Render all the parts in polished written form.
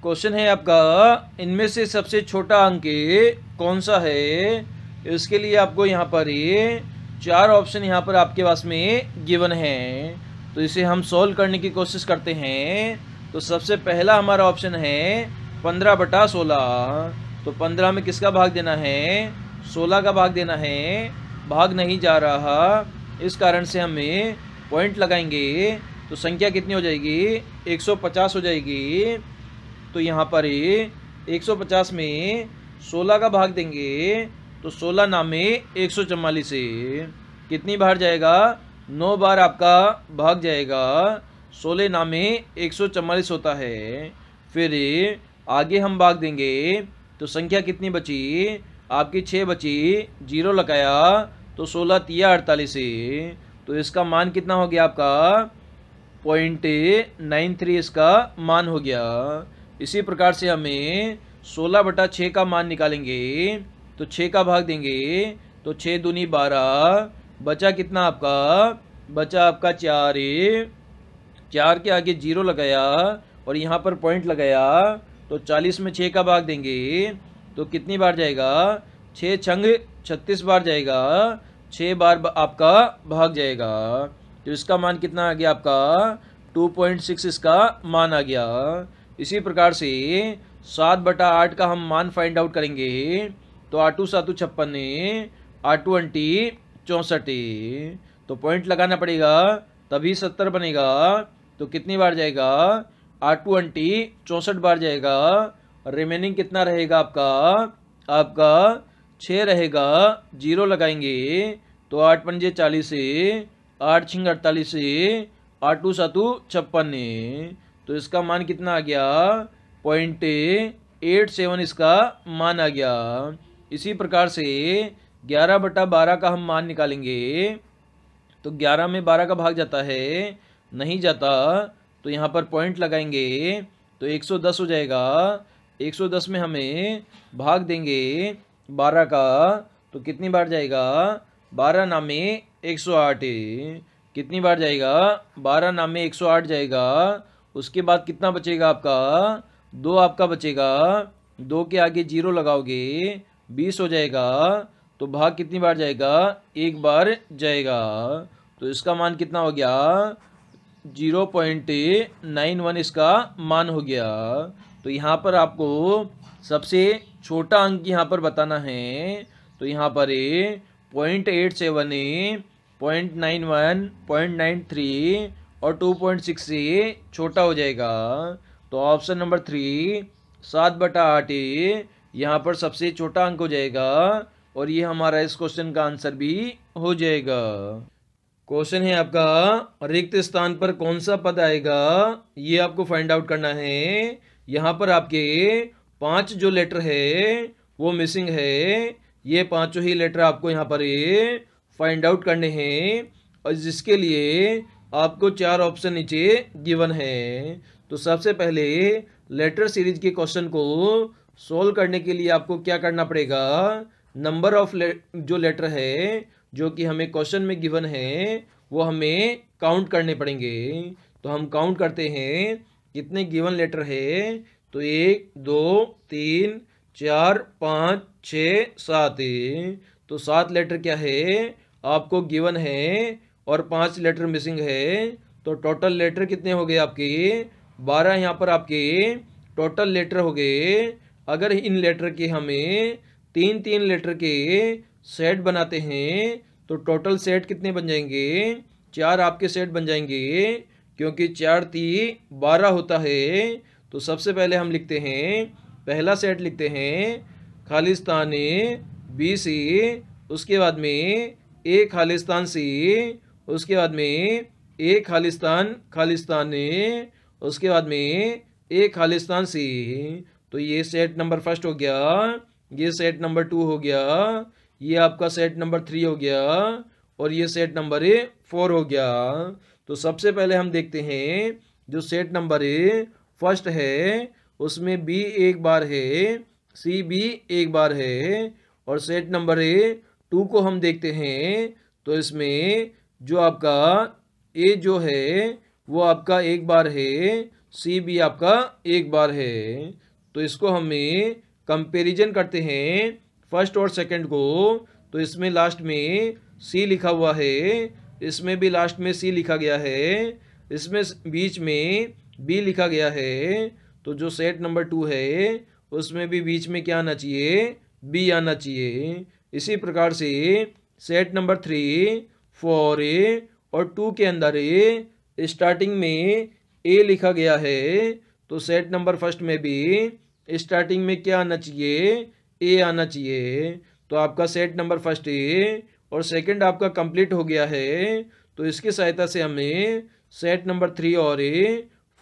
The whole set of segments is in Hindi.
क्वेश्चन है आपका, इनमें से सबसे छोटा अंक कौन सा है। इसके लिए आपको यहाँ पर ये 4 ऑप्शन यहाँ पर आपके पास में गिवन है। तो इसे हम सॉल्व करने की कोशिश करते हैं। तो सबसे पहला हमारा ऑप्शन है 15/16। तो 15 में किसका भाग देना है, 16 का भाग देना है। भाग नहीं जा रहा, इस कारण से हमें पॉइंट लगाएंगे। तो संख्या कितनी हो जाएगी, 150 हो जाएगी। तो यहाँ पर 150 में 16 का भाग देंगे तो 16 नामे 144 से कितनी बार जाएगा, 9 बार आपका भाग जाएगा। 16 नामे 144 होता है। फिर आगे हम भाग देंगे तो संख्या कितनी बची, आपकी 6 बची, 0 लगाया तो 16 तिया 48 से। तो इसका मान कितना हो गया आपका 0.93 इसका मान हो गया। इसी प्रकार से हमें 16/6 का मान निकालेंगे। तो 6 का भाग देंगे तो 6 दूनी 12, बचा कितना आपका, बचा आपका 4। 4 के आगे 0 लगाया और यहाँ पर पॉइंट लगाया तो 40 में 6 का भाग देंगे तो कितनी बार जाएगा, 6 छंग 36 बार जाएगा। 6 बार आपका भाग जाएगा। तो इसका मान कितना आ गया आपका 2.6 इसका मान आ गया। इसी प्रकार से 7/8 का हम मान फाइंड आउट करेंगे। तो 8 7 56, 8 अंटी 64। तो पॉइंट लगाना पड़ेगा तभी 70 बनेगा। तो कितनी बार जाएगा, 8 अंटी 64 बार जाएगा। रिमेनिंग कितना रहेगा आपका 6 रहेगा। 0 लगाएंगे तो 8 पंजे 40 से, 8 छिंग 48 से, 8 7 56। तो इसका मान कितना आ गया 0.87 इसका मान आ गया। इसी प्रकार से 11/12 का हम मान निकालेंगे। तो 11 में 12 का भाग जाता है, नहीं जाता। तो यहाँ पर पॉइंट लगाएंगे तो 110 हो जाएगा। 110 में हमें भाग देंगे 12 का तो कितनी बार जाएगा, 12 नामे 108। कितनी बार जाएगा, 12 नामे 108 जाएगा। उसके बाद कितना बचेगा आपका, 2 आपका बचेगा। 2 के आगे 0 लगाओगे 20 हो जाएगा। तो भाग कितनी बार जाएगा, 1 बार जाएगा। तो इसका मान कितना हो गया 0.91 इसका मान हो गया। तो यहाँ पर आपको सबसे छोटा अंक यहाँ पर बताना है। तो यहाँ पर 0.87, 0.91, 0.93 और 2.6 से छोटा हो जाएगा। तो ऑप्शन नंबर 3 7/8 यहाँ पर सबसे छोटा अंक हो जाएगा और ये हमारा इस क्वेश्चन का आंसर भी हो जाएगा। क्वेश्चन है आपका, रिक्त स्थान पर कौन सा पद आएगा, ये आपको फाइंड आउट करना है। यहाँ पर आपके 5 जो लेटर है वो मिसिंग है। ये 5 ही लेटर आपको यहाँ पर फाइंड आउट करने हैं और जिसके लिए आपको 4 ऑप्शन नीचे गिवन है। तो सबसे पहले लेटर सीरीज के क्वेश्चन को सोल्व करने के लिए आपको क्या करना पड़ेगा, नंबर ऑफ जो लेटर है जो कि हमें क्वेश्चन में गिवन है वो हमें काउंट करने पड़ेंगे। तो हम काउंट करते हैं कितने गिवन लेटर है। तो 1 2 3 4 5 6 7। तो 7 लेटर क्या है आपको गिवन है और 5 लेटर मिसिंग है। तो टोटल लेटर कितने हो गए आपके 12। यहाँ पर आपके टोटल लेटर हो गए। अगर इन लेटर के हमें 3 लेटर के सेट बनाते हैं तो टोटल सेट कितने बन जाएंगे, 4 आपके सेट बन जाएंगे क्योंकि 4 3 12 होता है। तो सबसे पहले हम लिखते हैं, पहला सेट लिखते हैं खालिस्तान बी सी, उसके बाद में ए खालिस्तान सी, उसके बाद में ए खालिस्तान उसके बाद में ए खालिस्तान सी। तो ये सेट नंबर फर्स्ट हो गया, ये सेट नंबर 2 हो गया, ये आपका सेट नंबर 3 हो गया और ये सेट नंबर 4 हो गया। तो सबसे पहले हम देखते हैं जो सेट नंबर फर्स्ट है उसमें बी एक बार है, सी भी एक बार है और सेट नंबर 2 को हम देखते हैं तो इसमें जो आपका ए जो है वो आपका एक बार है, सी भी आपका एक बार है। तो इसको हमें कंपैरिजन करते हैं फर्स्ट और सेकंड को। तो इसमें लास्ट में सी लिखा हुआ है, इसमें भी लास्ट में सी लिखा गया है, इसमें बीच में बी लिखा गया है। तो जो सेट नंबर 2 है उसमें भी बीच में क्या आना चाहिए, बी आना चाहिए। इसी प्रकार से सेट नंबर 3, 4 और 2 के अंदर स्टार्टिंग में ए लिखा गया है। तो सेट नंबर फर्स्ट में भी स्टार्टिंग में क्या आना चाहिए, ए आना चाहिए। तो आपका सेट नंबर फर्स्ट ए और सेकंड आपका कंप्लीट हो गया है। तो इसकी सहायता से हमें सेट नंबर 3 और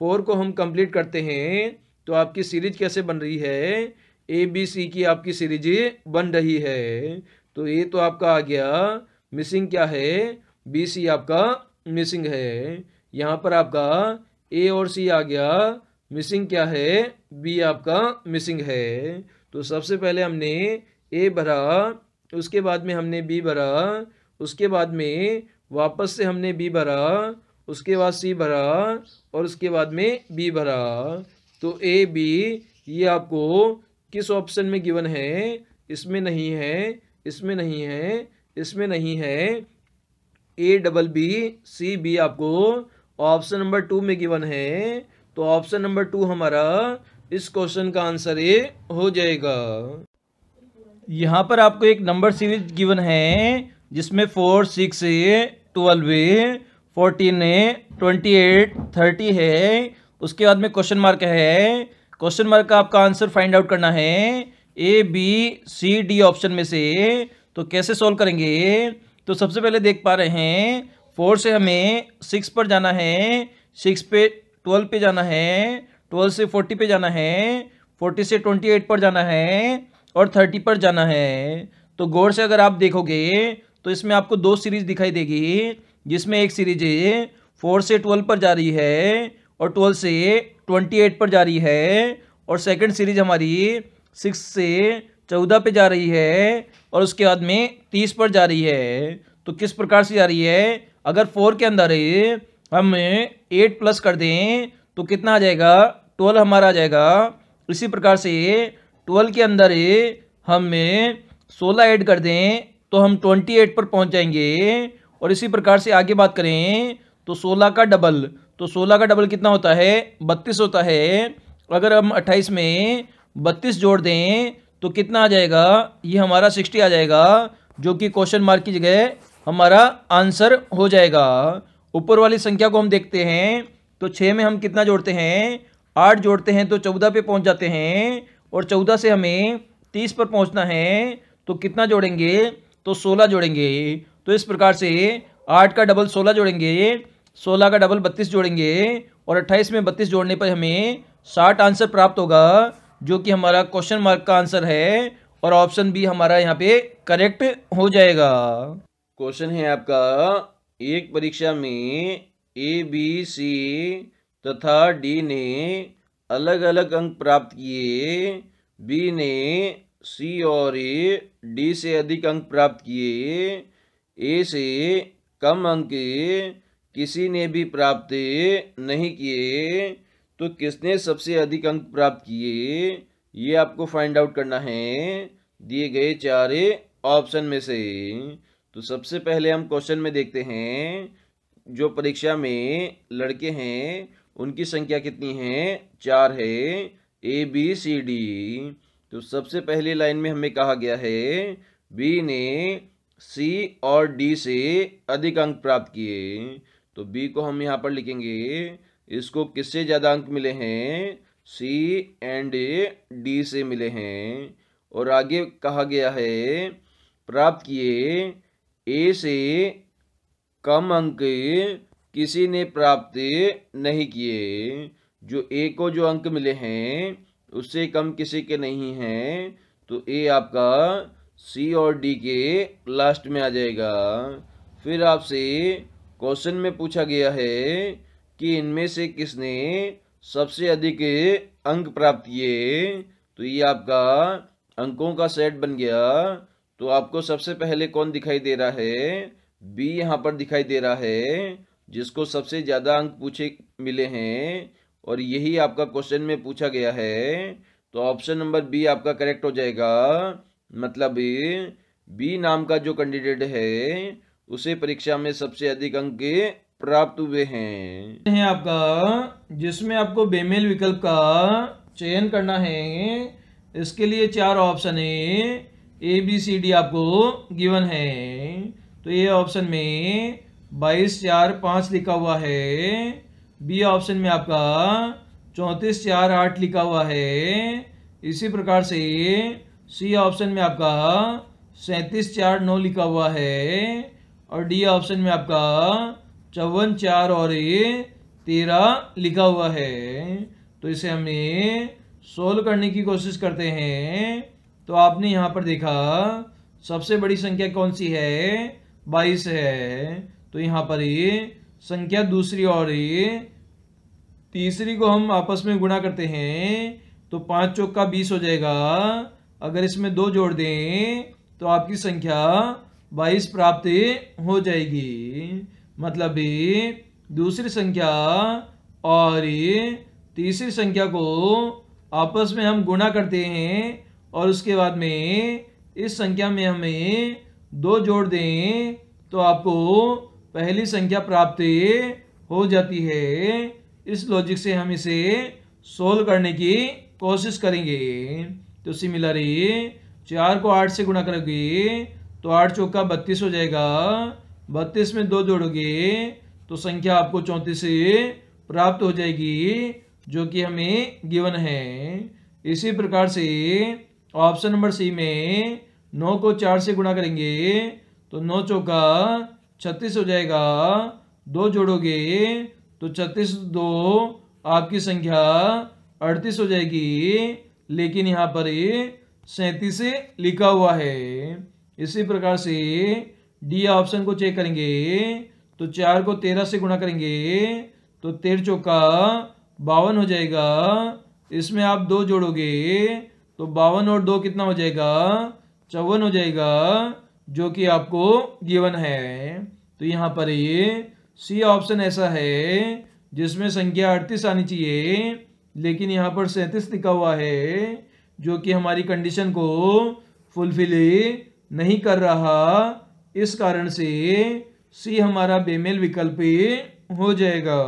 4 को हम कंप्लीट करते हैं। तो आपकी सीरीज कैसे बन रही है, ए बी सी की आपकी सीरीज बन रही है। तो ए तो आपका आ गया, मिसिंग क्या है, बी सी आपका मिसिंग है। यहाँ पर आपका ए और सी आ गया, मिसिंग क्या है, बी आपका मिसिंग है। तो सबसे पहले हमने ए भरा, उसके बाद में हमने बी भरा, उसके बाद में वापस से हमने बी भरा, उसके बाद सी भरा और उसके बाद में बी भरा। तो ए बी ये आपको किस ऑप्शन में गिवन है, इसमें नहीं है, इसमें नहीं है, इसमें नहीं है। A double B C B आपको ऑप्शन नंबर 2 में गिवन है। तो ऑप्शन नंबर 2 हमारा इस क्वेश्चन का आंसर ए हो जाएगा। यहाँ पर आपको एक नंबर सीरीज गिवन है जिसमें 4, 6, 12, 14, 28, 30 है। उसके बाद में क्वेश्चन मार्क है। क्वेश्चन मार्क का आपका आंसर फाइंड आउट करना है A B C D option में से। तो कैसे सॉल्व करेंगे, तो सबसे पहले देख पा रहे हैं 4 से हमें 6 पर जाना है, 6 पे 12 पे जाना है, 12 से 40 पे जाना है, 40 से 28 पर जाना है और 30 पर जाना है। तो गौर से अगर आप देखोगे तो इसमें आपको 2 सीरीज दिखाई देगी, जिसमें एक सीरीज 4 से 12 पर जा रही है और 12 से 28 पर जा रही है, और सेकंड सीरीज हमारी 6 से 14 पे जा रही है और उसके बाद में 30 पर जा रही है। तो किस प्रकार से जा रही है, अगर 4 के अंदर हम 8 प्लस कर दें तो कितना आ जाएगा, 12 हमारा आ जाएगा। इसी प्रकार से 12 के अंदर हम 16 ऐड कर दें तो हम 28 पर पहुंच जाएंगे। और इसी प्रकार से आगे बात करें तो 16 का डबल, तो 16 का डबल कितना होता है, 32 होता है। अगर हम 28 में 32 जोड़ दें तो कितना आ जाएगा, ये हमारा 60 आ जाएगा, जो कि क्वेश्चन मार्क की जगह हमारा आंसर हो जाएगा। ऊपर वाली संख्या को हम देखते हैं तो 6 में हम कितना जोड़ते हैं, 8 जोड़ते हैं तो 14 पे पहुंच जाते हैं, और 14 से हमें 30 पर पहुंचना है तो कितना जोड़ेंगे, तो 16 जोड़ेंगे। तो इस प्रकार से 8 का डबल 16 जोड़ेंगे, 16 का डबल 32 जोड़ेंगे और 28 में 32 जोड़ने पर हमें 60 आंसर प्राप्त होगा, जो कि हमारा क्वेश्चन मार्क का आंसर है। और ऑप्शन बी हमारा यहाँ पे करेक्ट हो जाएगा। क्वेश्चन है आपका, एक परीक्षा में ए बी सी तथा डी ने अलग अलग अंक प्राप्त किए, बी ने सी और डी से अधिक अंक प्राप्त किए, ए से कम अंक किसी ने भी प्राप्त नहीं किए, तो किसने सबसे अधिक अंक प्राप्त किए, ये आपको फाइंड आउट करना है दिए गए 4 ऑप्शन में से। तो सबसे पहले हम क्वेश्चन में देखते हैं, जो परीक्षा में लड़के हैं उनकी संख्या कितनी है, 4 है, ए बी सी डी। तो सबसे पहली लाइन में हमें कहा गया है बी ने सी और डी से अधिक अंक प्राप्त किए। तो बी को हम यहाँ पर लिखेंगे, इसको किससे ज़्यादा अंक मिले हैं, सी एंड डी से मिले हैं। और आगे कहा गया है प्राप्त किए, ए से कम अंक किसी ने प्राप्त नहीं किए। जो ए को जो अंक मिले हैं उससे कम किसी के नहीं हैं, तो ए आपका सी और डी के लास्ट में आ जाएगा। फिर आपसे क्वेश्चन में पूछा गया है कि इनमें से किसने सबसे अधिक अंक प्राप्त किए, तो ये आपका अंकों का सेट बन गया। तो आपको सबसे पहले कौन दिखाई दे रहा है, बी यहाँ पर दिखाई दे रहा है, जिसको सबसे ज़्यादा अंक पूछे मिले हैं और यही आपका क्वेश्चन में पूछा गया है। तो ऑप्शन नंबर बी आपका करेक्ट हो जाएगा। मतलब बी नाम का जो कैंडिडेट है उसे परीक्षा में सबसे अधिक अंक प्राप्त हुए हैं आपका, जिसमें आपको बेमेल विकल्प का चयन करना है। इसके लिए 4 ऑप्शन है, ए बी सी डी आपको गिवन है। तो ये ऑप्शन में 22 4 5 लिखा हुआ है। बी ऑप्शन में आपका 34 4 8 लिखा हुआ है। इसी प्रकार से सी ऑप्शन में आपका 37 4 9 लिखा हुआ है। और डी ऑप्शन में आपका 54 4 और 13 लिखा हुआ है। तो इसे हमें सोल्व करने की कोशिश करते हैं। तो आपने यहाँ पर देखा सबसे बड़ी संख्या कौन सी है, 22 है। तो यहाँ पर संख्या दूसरी और तीसरी को हम आपस में गुणा करते हैं तो 5 चौक का 20 हो जाएगा। अगर इसमें 2 जोड़ दें तो आपकी संख्या 22 प्राप्त हो जाएगी। मतलब दूसरी संख्या और तीसरी संख्या को आपस में हम गुणा करते हैं और उसके बाद में इस संख्या में हमें 2 जोड़ दें तो आपको पहली संख्या प्राप्त हो जाती है। इस लॉजिक से हम इसे सोल्व करने की कोशिश करेंगे। तो सिमिलरली 4 को 8 से गुणा करोगे तो 8 चौका 32 हो जाएगा। 32 में 2 जोड़ोगे तो संख्या आपको 34 प्राप्त हो जाएगी, जो कि हमें गिवन है। इसी प्रकार से ऑप्शन नंबर सी में 9 को 4 से गुणा करेंगे तो 9 चौका 36 हो जाएगा। 2 जोड़ोगे तो 36 2 आपकी संख्या 38 हो जाएगी, लेकिन यहाँ पर 37 लिखा हुआ है। इसी प्रकार से डी ऑप्शन को चेक करेंगे तो 4 को 13 से गुणा करेंगे तो 13 चौका 52 हो जाएगा। इसमें आप 2 जोड़ोगे तो 52 और 2 कितना हो जाएगा, 54 हो जाएगा, जो कि आपको गिवन है। तो यहाँ पर सी ऑप्शन ऐसा है जिसमें संख्या 38 आनी चाहिए, लेकिन यहाँ पर 37 लिखा हुआ है, जो कि हमारी कंडीशन को फुलफिल नहीं कर रहा। इस कारण से सी हमारा बेमेल विकल्प हो जाएगा।